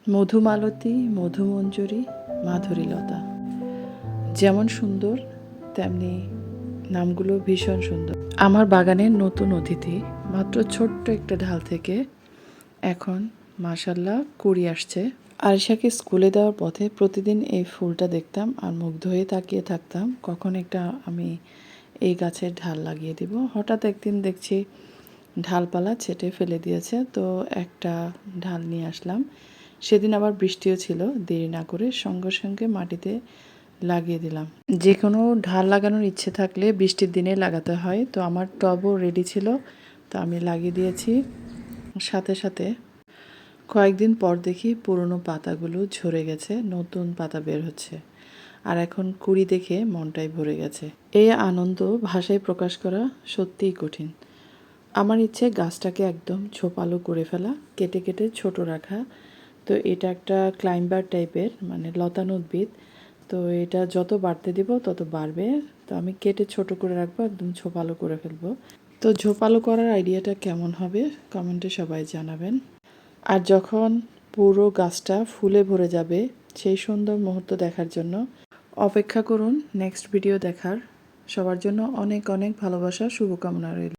মধুমালতী, মধুমঞ্জরি, মাধুরীলতা, যেমন সুন্দর তেমনি নামগুলো ভীষণ সুন্দর। আমার বাগানের নতুন অতিথি, মাত্র ছোট্ট একটা ঢাল থেকে এখন মাশাল্লাহ কুড়ি আসছে। আরিশাকে স্কুলে দেওয়ার পথে প্রতিদিন এই ফুলটা দেখতাম আর মুগ্ধ হয়ে তাকিয়ে থাকতাম কখন একটা আমি এই গাছের ঢাল লাগিয়ে দিব। হঠাৎ একদিন দেখছি ঢালপালা ছেঁটে ফেলে দিয়েছে, তো একটা ঢাল নিয়ে আসলাম। সেদিন আবার বৃষ্টিও ছিল, দেরি না করে সঙ্গে সঙ্গে মাটিতে লাগিয়ে দিলাম। যে কোনো ঢাল লাগানোর ইচ্ছে থাকলে বৃষ্টির দিনে লাগাতে হয়, তো আমার টবও রেডি ছিল, তো আমি লাগিয়ে দিয়েছি। সাথে সাথে কয়েকদিন পর দেখি পুরনো পাতাগুলো ঝরে গেছে, নতুন পাতা বের হচ্ছে, আর এখন কুড়ি দেখে মনটাই ভরে গেছে। এই আনন্দ ভাষায় প্রকাশ করা সত্যিই কঠিন। আমার ইচ্ছে গাছটাকে একদম ঝোপালো করে ফেলা, কেটে কেটে ছোট রাখা। তো এটা একটা ক্লাইম্বার টাইপের, মানে লতানো উদ্ভিদ। তো এটা যত বাড়তে দিব তত বাড়বে। তো আমি কেটে ছোট করে রাখবো, একদম ঝোপালো করে ফেলবো। তো ঝোপালো করার আইডিয়াটা কেমন হবে কমেন্টে সবাই জানাবেন। আর যখন পুরো গাছটা ফুলে ভরে যাবে, সেই সুন্দর মুহূর্ত দেখার জন্য অপেক্ষা করুন নেক্সট ভিডিও দেখার। সবার জন্য অনেক অনেক ভালোবাসা, শুভকামনা রইল।